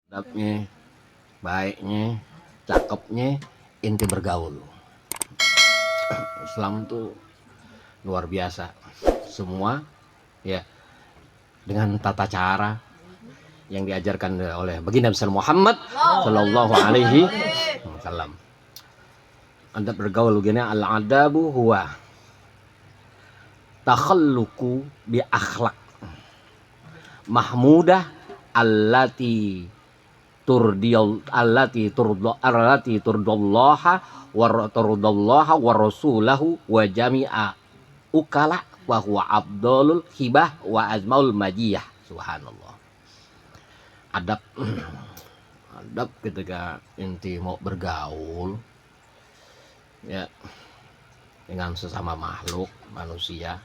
Adabnya, baiknya, cakepnya, inti bergaul. Islam tuh luar biasa. Semua ya dengan tata cara yang diajarkan oleh baginda besar Muhammad Shallallahu Alaihi Wasallam. Adab bergaul gini, al-adabu huwa takhalluqu bi akhlak mahmudah allati turdallaha wa rasulahu wa jami'a ukala wa huwa abdulul hibah wa azmaul majiyah. Subhanallah. Adab adab ketika inti mau bergaul ya dengan sesama makhluk manusia,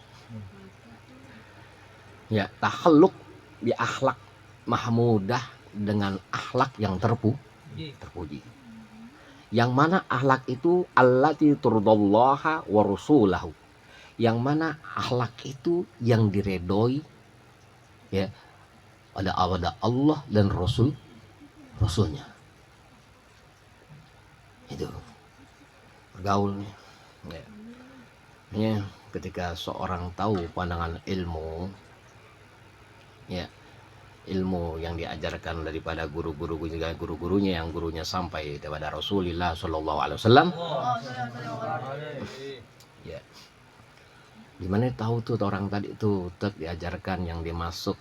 ya takhalluk bi akhlak mahmudah, dengan akhlak yang terpuji. Yang mana akhlak itu allati turdallaha wa rasulahu, yang mana akhlak itu yang diredoi ya ada Allah dan rasulnya. Itu bergaul nih ya. Ya, ketika seorang tahu pandangan ilmu ya, ilmu yang diajarkan daripada gurunya yang gurunya sampai kepada Rasulullah Shallallahu Alaihi Wasallam ya, dimana tahu tuh orang tadi tuh diajarkan yang dimasuk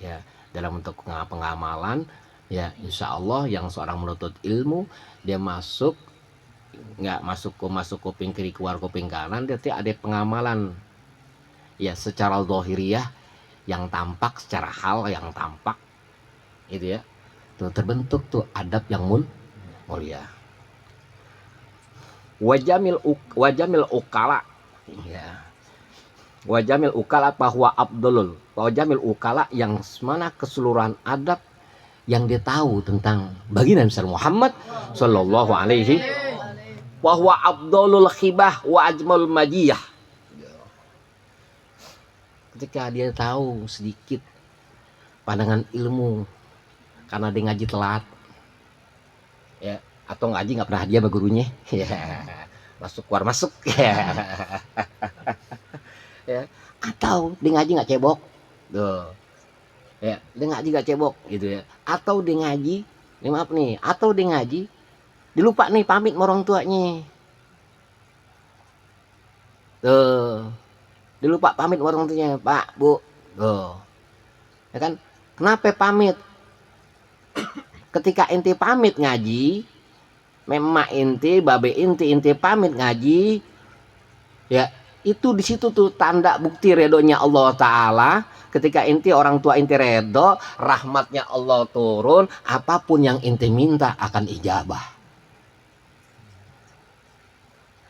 ya dalam bentuk pengamalan ya, insya Allah yang seorang menuntut ilmu dia masuk, nggak masuk kuping kiri keluar kuping kanan, dia ada pengamalan ya secara zahiriyah yang tampak, secara hal yang tampak itu ya, tuh terbentuk tuh adab yang mulia. Wajamil ukala ya, wajamil ukala bahwa abdulul, wajamil ukala yang mana keseluruhan adab yang dia tahu tentang baginda besar Muhammad Shallallahu Alaihi bahwa abdulul khibah wa ajmal majiyah. Ketika dia tahu sedikit pandangan ilmu karena dia ngaji telat ya, atau ngaji nggak pernah dia sama gurunya ya, masuk keluar masuk ya, ya. Atau dia ngaji nggak cebok tuh ya, dia ngaji nggak cebok gitu ya, atau dia ngaji maaf nih, atau dia ngaji dilupa nih pamit sama orang tuanya tuh, dilupa pamit orang tuanya, Pak Bu tuh ya kan. Kenapa pamit? Ketika inti pamit ngaji, memang inti babe inti pamit ngaji ya, itu di situ tuh tanda bukti redonya Allah Ta'ala. Ketika inti orang tua inti redo, rahmatnya Allah turun, apapun yang inti minta akan ijabah.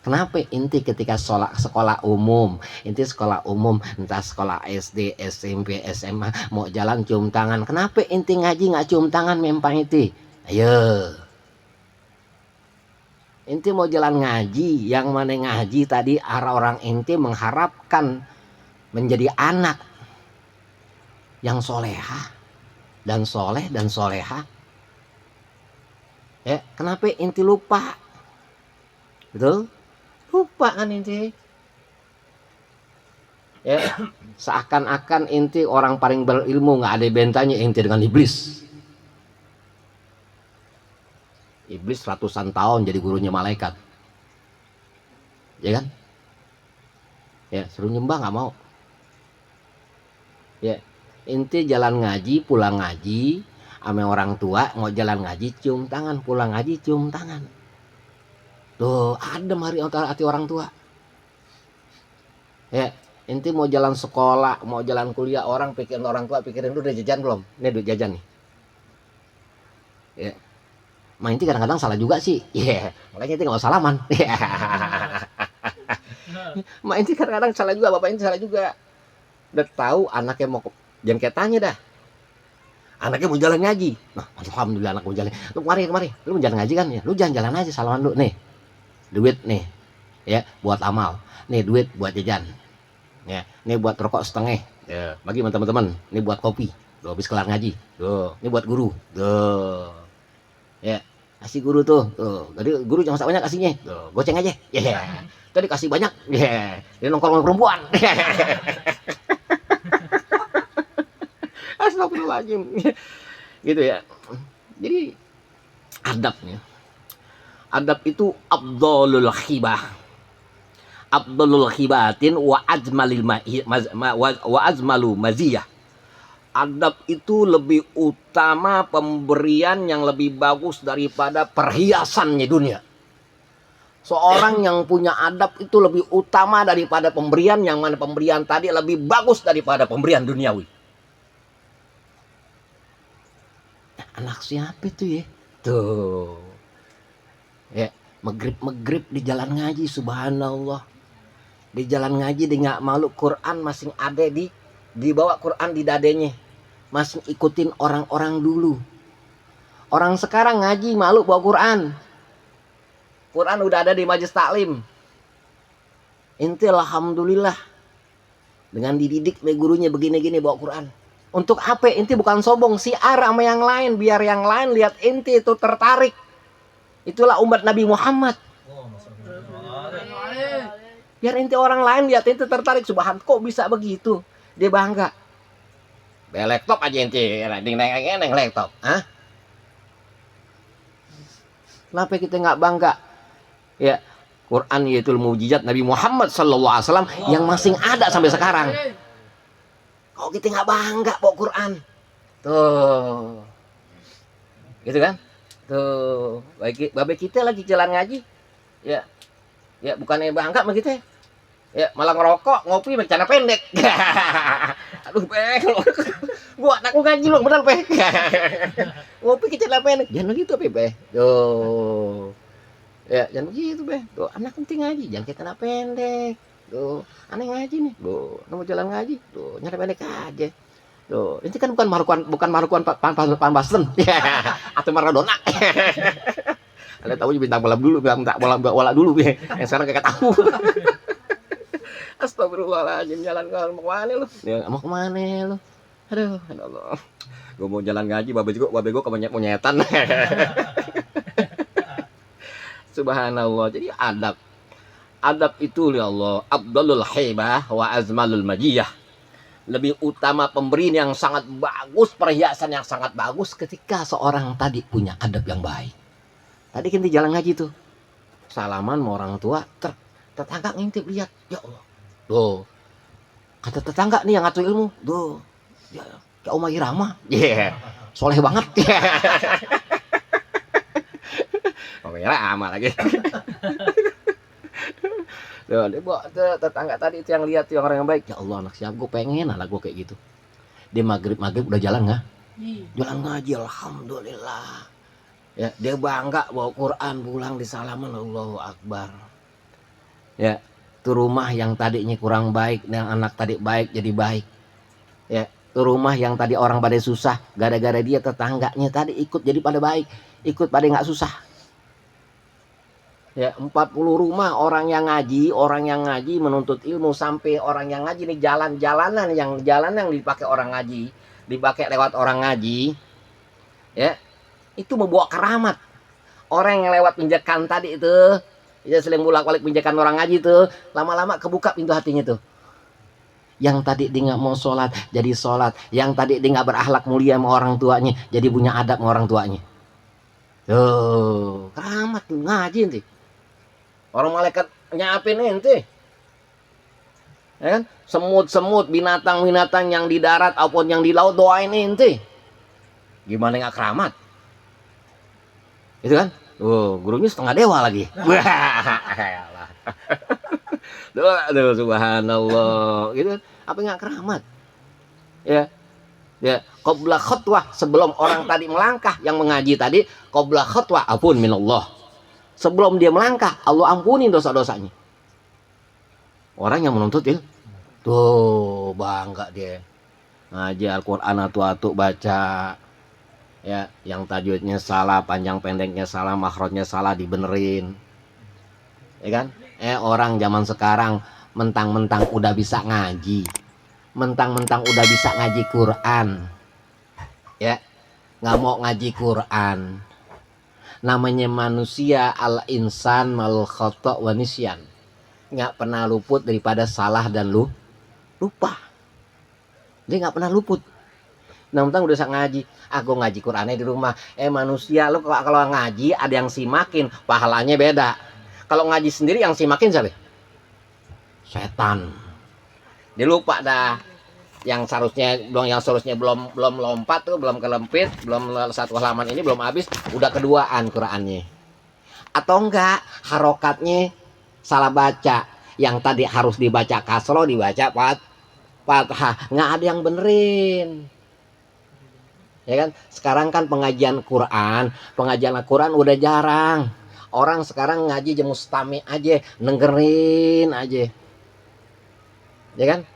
Kenapa inti ketika sekolah umum, inti sekolah umum, entah sekolah SD, SMP, SMA, mau jalan cium tangan, kenapa inti ngaji nggak cium tangan mempang inti? Ayo, inti mau jalan ngaji, yang mana ngaji tadi arah orang inti mengharapkan menjadi anak yang soleha dan soleh dan soleha. Ya, kenapa inti lupa? Betul? Lupa kan inti ya, seakan-akan inti orang paling berilmu, nggak ada bentanya inti dengan iblis. Iblis ratusan tahun jadi gurunya malaikat ya kan ya, suruh nyembah nggak mau ya. Inti jalan ngaji, pulang ngaji sama orang tua, mau jalan ngaji cium tangan, pulang ngaji cium tangan. Tuh adem hati orang tua ya. Inti mau jalan sekolah, mau jalan kuliah, orang pikirin orang tua, pikirin lu udah jajan belum, ini duit jajan nih ya. Main inti kadang-kadang salah juga sih ya, makanya inti nggak mau salaman ya. Main inti kadang-kadang salah juga, bapak inti salah juga. Udah tahu anaknya mau jangan kayak tanya dah, anaknya mau jalan ngaji, nah alhamdulillah anak mau jalan, lu kemari lu mau jalan ngaji kan ya, lu jalan aja salaman lu, nih duit nih ya buat amal, nih duit buat jajan ya, nih buat rokok setengah ya, bagi teman-teman, nih buat kopi Tuh, habis kelar ngaji. Tuh, ini buat guru. Tuh. Ya, kasih guru tuh. Tuh, jadi guru jangan banyak kasihnya. Tuh, goceng aja. Ya. Yeah. Tadi kasih banyak. Ya. Yeah. Dia nongkrong sama perempuan. Astagfirullahaladzim. Gitu ya. Jadi adabnya. Adab itu afdhalul khibah. Afdhalul khibatin wa ajmalu maziyah. Adab itu lebih utama pemberian yang lebih bagus daripada perhiasannya dunia. Seorang yang punya adab itu lebih utama daripada pemberian, yang mana pemberian tadi lebih bagus daripada pemberian duniawi. Anak siapa itu ya? Tuh. Ya, maghrib di jalan ngaji, subhanallah. Di jalan ngaji dia nggak malu, Quran masih ada dibawa Quran di dadenya, masih ikutin orang-orang dulu. Orang sekarang ngaji malu bawa Quran. Quran udah ada di majelis taklim. Inti alhamdulillah dengan dididik oleh gurunya begini-gini bawa Quran. Untuk apa? Inti bukan sombong, siar sama yang lain, biar yang lain lihat inti itu tertarik. Itulah umat Nabi Muhammad. Biar inti orang lain lihat inti tertarik, subhan, kok bisa begitu? Dia bangga. Laptop aja inti, neng laptop. Hah? Kenapa kita nggak bangga? Ya, Quran yaitu mujizat Nabi Muhammad SAW yang masih ada sampai sekarang. Kok kita nggak bangga bawa Quran? Tuh, gitu kan? Tuh, babe kita lagi jalan ngaji, ya, ya bukannya bangga sama kita, ya malah ngerokok, ngopi, bercanda pendek. Aduh, gua anakku ngaji loh, bener pe. Ngopi ke celana pendek, jangan begitu pe. Tuh, ya jangan begitu pe. Tuh, anak penting ngaji, jangan ke celana pendek. Tuh, aneh ngaji nih, tuh, mau jalan ngaji, tuh, nyari pendek aja. Tuh, ini kan bukan Marquan Van Basten, atau Maradona. Ada tahu bintang bola dulu, bintang bola dulu, yang sekarang kayak tahu. Astagfirullahaladzim, jalan mau kemana lu? Ya, mau kemana lu? Aduh, Allah. Gue mau jalan ngaji, babe gue kemonyetan. Subhanallah. Jadi adab itu ya Allah, afdalul haibah wa azmalul majiyah. Lebih utama pemberian yang sangat bagus, perhiasan yang sangat bagus ketika seorang tadi punya adab yang baik. Tadi kan di jalan ngaji tuh, salaman sama orang tua, tetangga ngintip lihat, ya Allah. Tuh, kata tetangga nih yang ngatur ilmu, tuh, ya, kayak Oma Irama, soleh banget. Oma Irama lagi. Tuh, dia bawa tetangga tadi itu yang lihat tuh, yang orang yang baik, ya Allah, anak siap, gue pengen anak gue kayak gitu. Dia maghrib udah jalan nggak? Jalan ngaji, alhamdulillah. Ya, dia bangga bawa Quran pulang di salaman, Allahu Akbar. Ya, tuh rumah yang tadinya kurang baik, yang anak tadi baik jadi baik. Ya, tuh rumah yang tadi orang pada susah, gara-gara dia tetangganya tadi ikut jadi pada baik, ikut pada nggak susah. Ya, 40 rumah orang yang ngaji menuntut ilmu, sampai orang yang ngaji nih jalan yang dipakai orang ngaji, dipakai lewat orang ngaji. Ya, itu membawa keramat. Orang yang lewat pinjakan tadi itu, ya sering bolak-balik pinjakan orang ngaji tuh, lama-lama kebuka pintu hatinya tuh. Yang tadi dia nggak mau sholat jadi sholat, yang tadi dia nggak berakhlak mulia sama orang tuanya jadi punya adab sama orang tuanya. Tuh, keramat tuh ngaji nih. Orang malaikat nyapin ente. Ya kan? Semut-semut, binatang-binatang yang di darat ataupun yang di laut doain ente. Gimana nggak keramat? Itu kan? Gurunya setengah dewa lagi. Aduh, subhanallah. Gitu kan? Apa nggak keramat? Ya. Ya, qabla khutwah, sebelum orang tadi melangkah, yang mengaji tadi, qabla khutwah apun minallah. Sebelum dia melangkah, Allah ampuni dosa-dosanya. Orang yang menuntut ilmu, tuh bangga dia. Ngaji Al-Quran atu-atu baca. Ya, yang tajwidnya salah, panjang pendeknya salah, makhrajnya salah dibenerin. Ya kan? Orang zaman sekarang mentang-mentang udah bisa ngaji. Mentang-mentang udah bisa ngaji Quran. ya nggak mau ngaji Quran. Namanya manusia, al insan mal khata' wa nisyan, nggak pernah luput daripada salah dan lupa. Dia nggak pernah luput. Nang-nang udah ngaji, aku ngaji Qurannya di rumah. Manusia lu kalau ngaji ada yang simakin, pahalanya beda. Kalau ngaji sendiri yang simakin siapa? Setan. Dia lupa dah. Yang seharusnya belum lompat tuh, belum kelempit, belum satu halaman ini belum habis, udah keduaan Qurannya. Atau enggak harokatnya salah baca. Yang tadi harus dibaca kasroh dibaca fathah. Nggak ada yang benerin. Ya kan? Sekarang kan pengajian Quran udah jarang. Orang sekarang ngaji mustami aja, dengerin aja. Ya kan?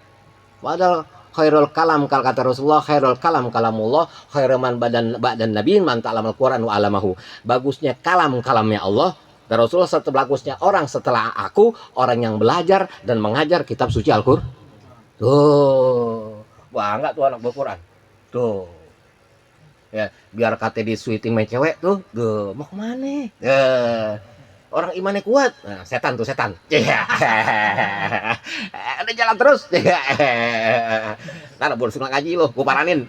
Padahal khairul kalam kal kata Rasulullah, khairul kalam kalamullah, khairul man ba'dan nabiyin man ta'lamal Quran wa 'alamahu. Bagusnya kalamnya Allah dan Rasulullah, bagusnya orang setelah aku, orang yang belajar dan mengajar kitab suci Al-Qur'an. Tuh, bangga tuh anak berquran. Tuh. Ya, biar kata disuitin main cewek tuh, mau kemana? Orang imannya kuat. Nah, setan. Ada jalan terus. Ntar boleh suka ngaji loh, gue paranin.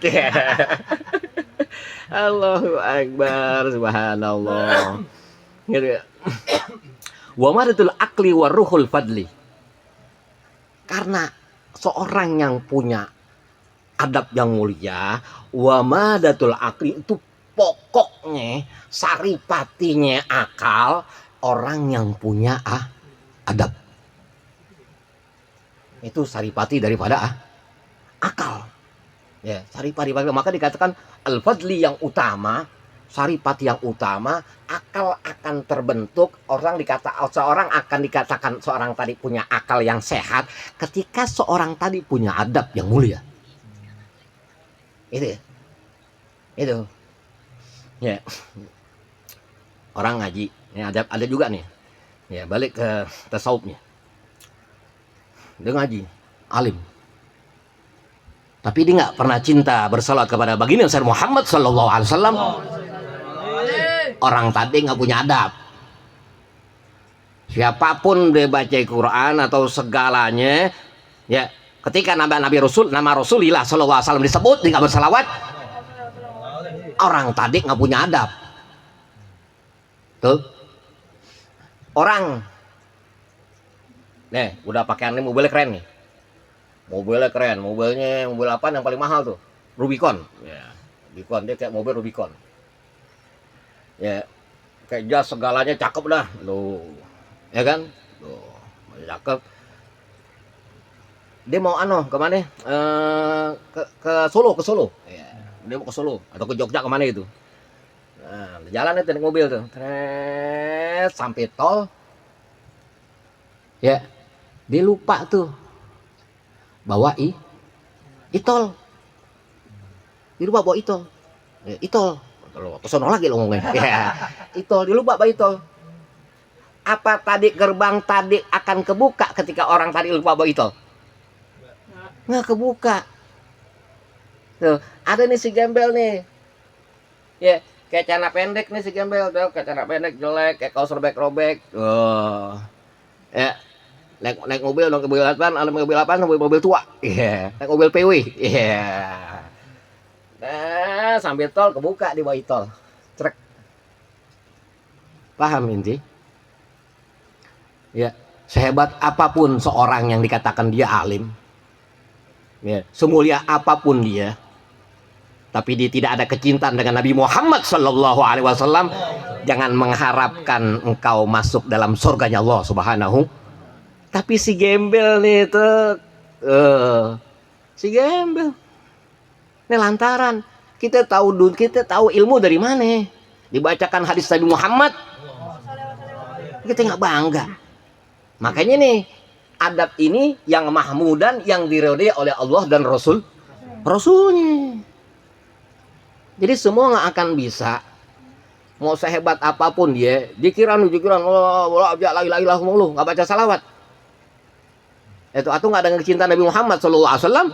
Allahu Akbar, subhanallah. Wa madatul akli wa ruhul fadli. Karena seorang yang punya adab yang mulia, wa madatul akli itu pokoknya saripatinya akal orang yang punya adab. Itu saripati daripada akal. Ya, saripati, maka dikatakan al-fadli yang utama, saripati yang utama, akal akan terbentuk. Seorang akan dikatakan seorang tadi punya akal yang sehat ketika seorang tadi punya adab yang mulia. Itu ya. Orang ngaji ini ada juga nih ya, balik ke tasawufnya. Dia ngaji alim, tapi dia nggak pernah cinta bersalat kepada baginda Muhammad sallallahu alaihi wasallam. Orang tadi nggak punya adab. Siapapun dia baca Quran atau segalanya ya, ketika nama Rasulullah sallallahu alaihi wasallam disebut, dia nggak bersalawat, orang tadi nggak punya adab. Tuh orang nih udah pakaian ini, mobilnya keren nih, mobil apa yang paling mahal tuh? Rubicon ya. Rubicon, dia kayak mobil Rubicon ya, kayak jas segalanya cakep dah lo, ya kan? Tuh cakep. Dia mau kemana? Ke Solo ya. Dia mau ke Solo atau ke Jogja, kemana itu. Nah, jalan itu naik mobil tuh, sampai tol ya, dia lupa tuh bawa itol. Dia lupa bawa itol ya, itol kesono lagi lo ngomongnya ya, itol, dia lupa bawa itol. Apa tadi gerbang tadi akan kebuka ketika orang tadi lupa bawa itol? Nggak kebuka. Tuh, ada nih si gembel nih ya, kayak celana pendek nih si gembel tuh, kayak celana pendek jelek, kayak kaos robek-robek. Ya, naik mobil dong, mobil apaan, mobil tua. Iya, naik mobil PW. Iya. Nah, sambil tol kebuka di bawah tol. Trek. Paham inti? Ya, sehebat apapun seorang yang dikatakan dia alim, ya, semulia apapun dia, tapi dia tidak ada kecintaan dengan Nabi Muhammad sallallahu alaihi wasallam, jangan mengharapkan engkau masuk dalam surganya Allah Subhanahu. Tapi si gembel nih tuh, si gembel ini lantaran kita tahu ilmu dari mana, dibacakan hadis Nabi Muhammad, kita nggak bangga. Makanya nih adab ini yang mahmudan, yang diridhai oleh Allah dan Rasulnya. Jadi semua nggak akan bisa, mau sehebat apapun dia, jikiran Allah la ilaha illallah mulu, nggak baca salawat. Itu atau nggak ada kecintaan Nabi Muhammad sallallahu alaihi wasallam,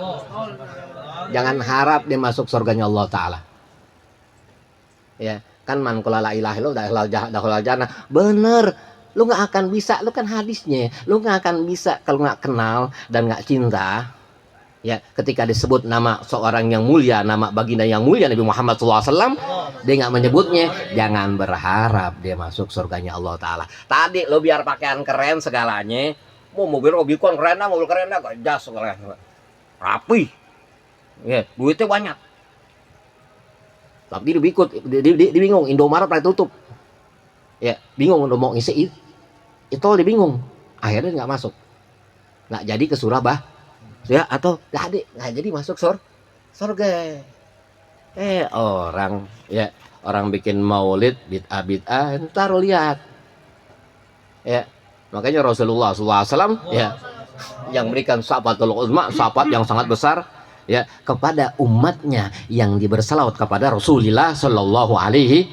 jangan harap dia masuk surganya Allah Ta'ala. Ya, kan man qala la ilaha illallah dakhalal jannah. Bener. Lu nggak akan bisa, lu kan hadisnya, lu nggak akan bisa kalau nggak kenal dan nggak cinta. Ya, ketika disebut nama seorang yang mulia, nama baginda yang mulia Nabi Muhammad SAW, dia nggak menyebutnya, jangan berharap dia masuk surganya Allah Ta'ala. Tadi lo biar pakaian keren segalanya, mau mobil Rubicon keren, mobil keren, jas keren, rapi, ya, duitnya banyak. Tapi dia bingung, Indomaret pada tutup, ya, bingung udah mau ngisi itu dia bingung, akhirnya nggak masuk, nggak jadi ke Surabaya. Ya, atau nggak jadi masuk surga. Orang ya, orang bikin maulid bid'ah, ntar lihat ya, makanya Rasulullah SAW ya yang memberikan syafatul uzma, syafaat yang sangat besar ya kepada umatnya yang bersalawat kepada Rasulullah Shallallahu Alaihi.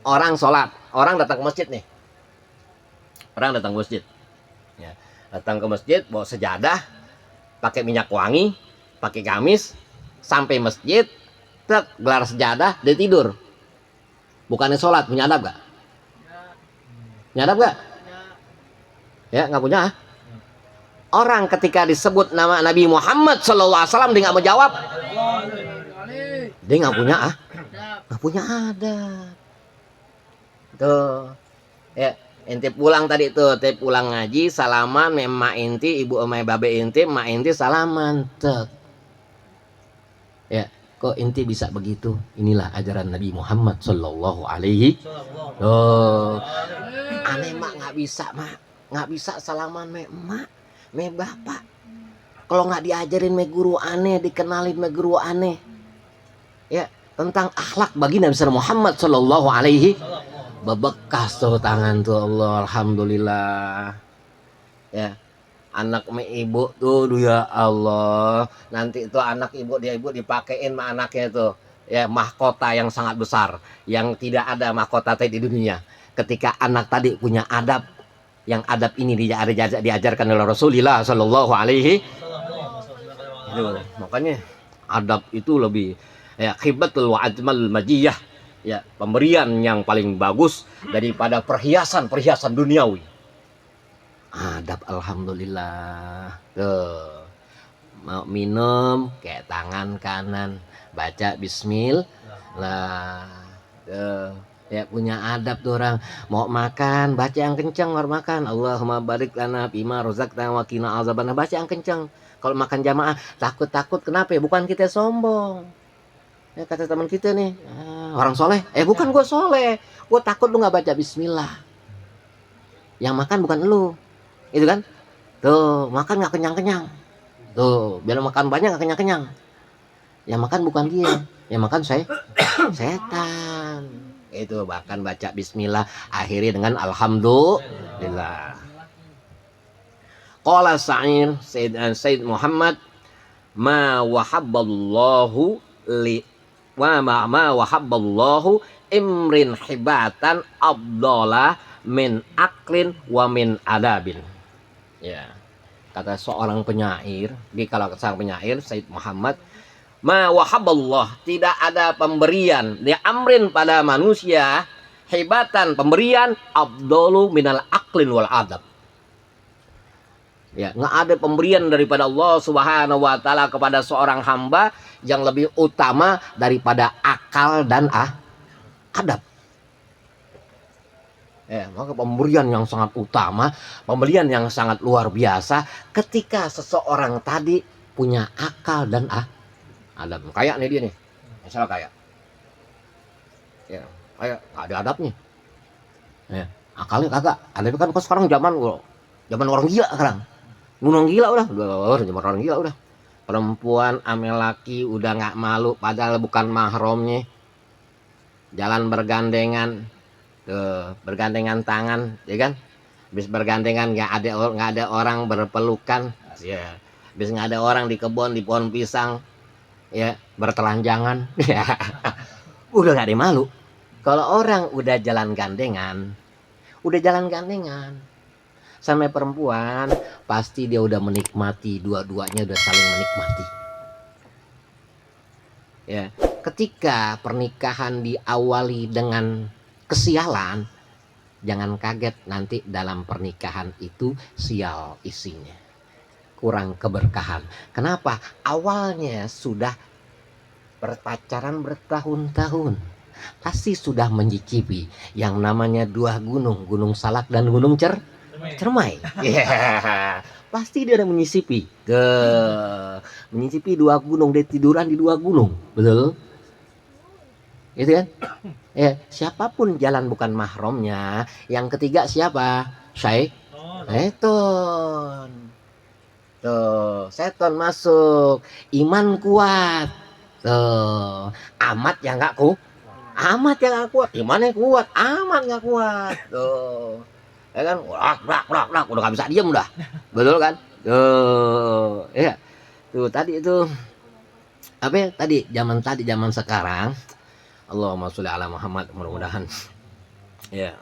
Orang sholat, orang datang ke masjid nih, orang datang ke masjid ya, datang ke masjid bawa sejadah, pakai minyak wangi, pakai gamis, sampai masjid, gelar sejadah, dia tidur. Bukannya sholat, punya adab gak? Punya adab gak? Ya, nggak punya. Orang ketika disebut nama Nabi Muhammad SAW, dia nggak mau jawab. Dia nggak punya adab. Tuh, ya. Inti pulang tadi tuh, inti pulang ngaji, salaman, emak inti, ibu emak babe inti, emak inti salaman, ya, kok inti bisa begitu? Inilah ajaran Nabi Muhammad Sallallahu Alaihi. Aneh mak nggak bisa salaman emak, bapak. Kalau nggak diajarin guru aneh, dikenalin guru aneh, ya, tentang akhlak baginda Muhammad Sallallahu Alaihi. Bebekas tuh tangan tuh Allah, alhamdulillah ya. Anak ibu tuh ya Allah, nanti itu anak ibu dipakein sama anaknya tuh ya, mahkota yang sangat besar yang tidak ada mahkota di dunia. Ketika anak tadi punya adab, yang adab ini diajarkan oleh Rasulullah Shallallahu Alaihi. Makanya adab itu lebih ya, khibatul wa ajmal majiyah ya, pemberian yang paling bagus daripada perhiasan duniawi. Adab, alhamdulillah. Tuh, mau minum kayak tangan kanan, baca bismillah. Tuh, ya, punya adab tuh orang. Mau makan, baca yang kencang. Mau makan, Allahumma barik lana bima rozaqtana wa qina azabannar, baca yang kencang. Kalau makan jamaah takut kenapa? Bukan kita sombong. Ya, kata teman kita nih, orang soleh, bukan gue soleh, gue takut lu nggak baca bismillah. Yang makan bukan lu, itu kan? Tuh, makan nggak kenyang. Tuh, biar makan banyak nggak kenyang. Yang makan bukan dia, yang makan setan. Itu bahkan baca bismillah akhiri dengan alhamdulillah. Qala Sa'ir Sayyid Muhammad, ma wahabballahu li wa ma wahabballahu imrin hibatan abdallah min aklin wa min adabin. Ya, kata seorang penyair, di kalangan sang penyair Sayyid Muhammad, ma wahabballah, tidak ada pemberian li amrin pada manusia, hibatan pemberian, abdalu minal aklin wal adab. Ya, nggak ada pemberian daripada Allah Subhanahu wa Ta'ala kepada seorang hamba yang lebih utama daripada akal dan adab. Ya, maka pemberian yang sangat utama, pemberian yang sangat luar biasa ketika seseorang tadi punya akal dan adab. Kayak nih dia nih, misalnya kayak, ya, kayak ada adabnya. Ya, akalnya kagak. Adabnya kan sekarang zaman orang gila sekarang. Gunung gila udah orang gila udah. Perempuan ame laki udah nggak malu padahal bukan mahramnya. Jalan bergandengan, tuh, bergandengan tangan, ya kan? Bis bergandengan nggak ada orang berpelukan, ya. Bis nggak ada orang di pohon pisang, ya, bertelanjangan, ya. Udah nggak ada malu. Kalau orang udah jalan gandengan sama perempuan, pasti dia udah menikmati, dua-duanya udah saling menikmati. Ya, ketika pernikahan diawali dengan kesialan, jangan kaget nanti dalam pernikahan itu sial isinya, kurang keberkahan. Kenapa? Awalnya sudah berpacaran bertahun-tahun, pasti sudah mencicipi yang namanya dua gunung, Gunung Salak dan Gunung Cermai. Yeah. Pasti dia ada menyicipi dua gunung, dia tiduran di dua gunung, betul? Gitu kan? Ya, siapapun jalan bukan mahramnya. Yang ketiga siapa? Seton. Tuh, seton masuk. Iman kuat. Tuh, amat yang nggak kuat. Imannya kuat, amat nggak kuat. Tuh, ya kan? Udah nggak bisa diem udah, betul kan? Tuh, ya. Tuh tadi itu apa ya? Zaman sekarang. Allahumma sholli ala Muhammad, mudah-mudahan ya,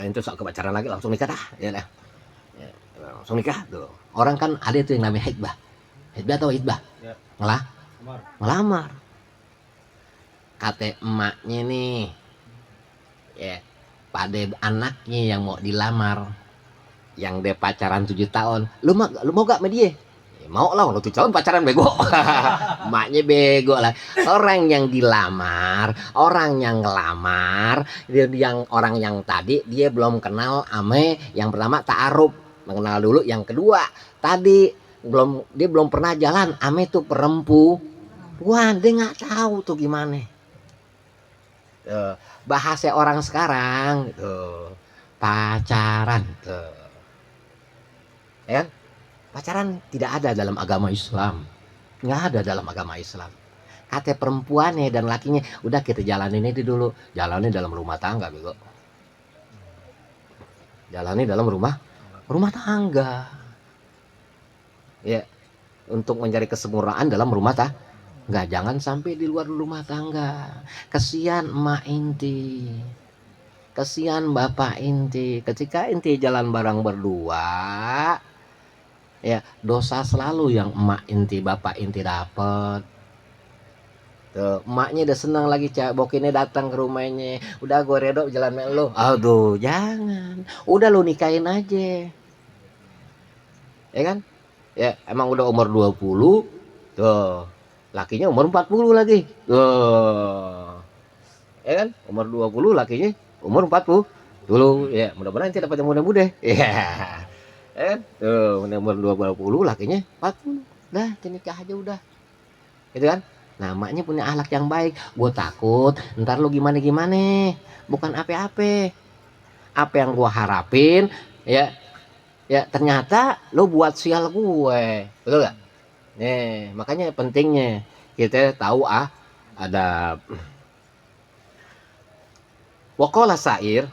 itu sok kepacaran lagi langsung nikah dah, ya dah. Ya, langsung nikah tuh. Orang kan ada itu yang namanya hitbah. Hitbah atau hitbah? Ya. Ngelamar. Kata emaknya nih, ya, pada anaknya yang mau dilamar, yang dia pacaran 7 tahun, lu mau gak sama dia? Mau lah, lu 7 tahun pacaran bego. Emaknya bego lah. Orang yang dilamar, orang yang ngelamar, orang yang tadi dia belum kenal ame yang pertama ta'aruf, mengenal dulu. Yang kedua tadi dia belum pernah jalan ame tuh perempuan, dia nggak tahu tuh gimana. Bahasa orang sekarang tuh pacaran tuh, ya. Pacaran tidak ada dalam agama Islam, nggak ada dalam agama Islam. Kata perempuannya dan lakinya, udah kita jalanin ini dulu, jalani dalam rumah tangga, bego. Jalani dalam rumah tangga, ya, untuk mencari kesempurnaan dalam rumah tangga. Nggak, jangan sampai di luar rumah tangga. Kesian emak inti, kesian bapak inti, ketika inti jalan bareng berdua, ya, dosa selalu yang emak inti bapak inti dapet. Tuh, emaknya udah senang lagi bokinnya datang ke rumahnya, udah gue redo jalan sama lo. Aduh, jangan, udah lo nikahin aja, ya kan? Ya, emang udah umur 20 tuh, lakinya umur 40 lagi tuh, ya kan? Umur 20 lakinya umur 40 dulu, ya, mudah-mudahan nanti dapat yang muda-muda, ya. Tuh, umur 20 lakinya 40, dah nikah aja udah, gitu kan? Nah, emaknya punya akhlak yang baik. Gue takut ntar lu gimana, bukan apa-apa, apa yang gue harapin, ya ternyata lu buat sial gue, betul gak? Nih, makanya pentingnya kita tahu ada pakola sair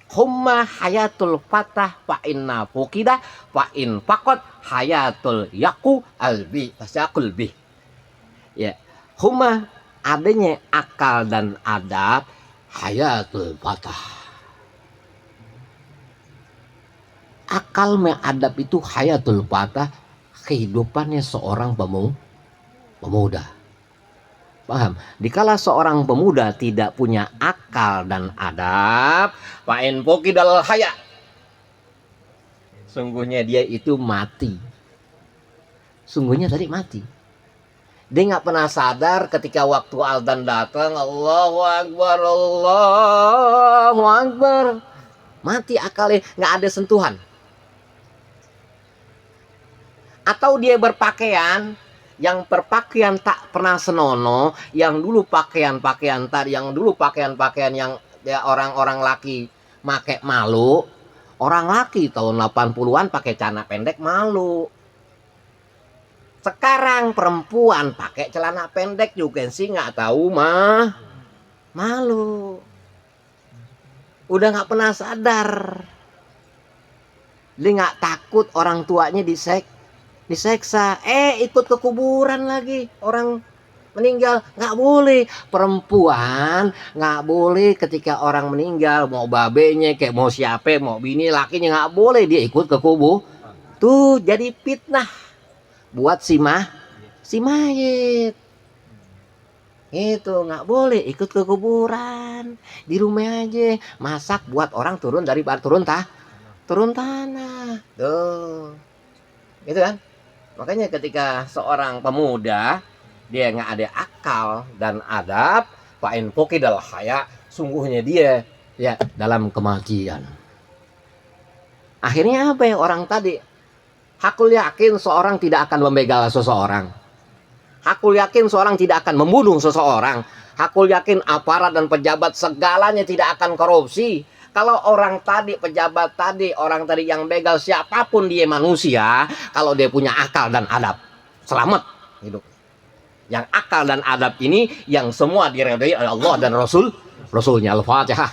humma hayatul fatah fa inna fukida fa in fakot hayatul yaku albi fasyakul bi. Ya, humma adanya akal dan adab, hayatul fatah. Akal mengadab itu hayatul fatah, kehidupannya seorang pemuda. Paham? Dikala seorang pemuda tidak punya akal dan adab, fa'in fukidal haya, sungguhnya dia itu mati. Sungguhnya tadi mati. Dia nggak pernah sadar ketika waktu adzan datang, Allahu Akbar, Allahu Akbar. Mati akalnya, nggak ada sentuhan. Atau dia berpakaian, yang berpakaian tak pernah senonoh, yang dulu pakaian yang ya orang-orang laki make malu. Orang laki tahun 80-an pakai celana pendek malu. Sekarang perempuan pakai celana pendek juga sih nggak tahu mah malu. Udah nggak pernah sadar. Dia nggak takut orang tuanya diseksa, ikut ke kuburan lagi orang meninggal. Nggak boleh, perempuan nggak boleh ketika orang meninggal, mau babenya kayak mau siapa, mau bini lakinya, nggak boleh dia ikut ke kubur. Tuh jadi fitnah buat si mayit. Itu nggak boleh ikut ke kuburan. Di rumah aja masak buat orang turun dari turun tanah. Tuh. Gitu kan? Makanya ketika seorang pemuda dia nggak ada akal dan adab, fa'in fuqidal haya, sungguhnya dia ya dalam kematian. Akhirnya apa ya orang tadi? Aku yakin seorang tidak akan membegal seseorang. Aku yakin seorang tidak akan membunuh seseorang. Aku yakin aparat dan pejabat segalanya tidak akan korupsi. Kalau orang tadi, pejabat tadi, orang tadi yang begal, siapapun dia manusia, kalau dia punya akal dan adab, selamat hidup. Yang akal dan adab ini yang semua diridhoi oleh Allah dan Rasulnya. Al-Fatihah.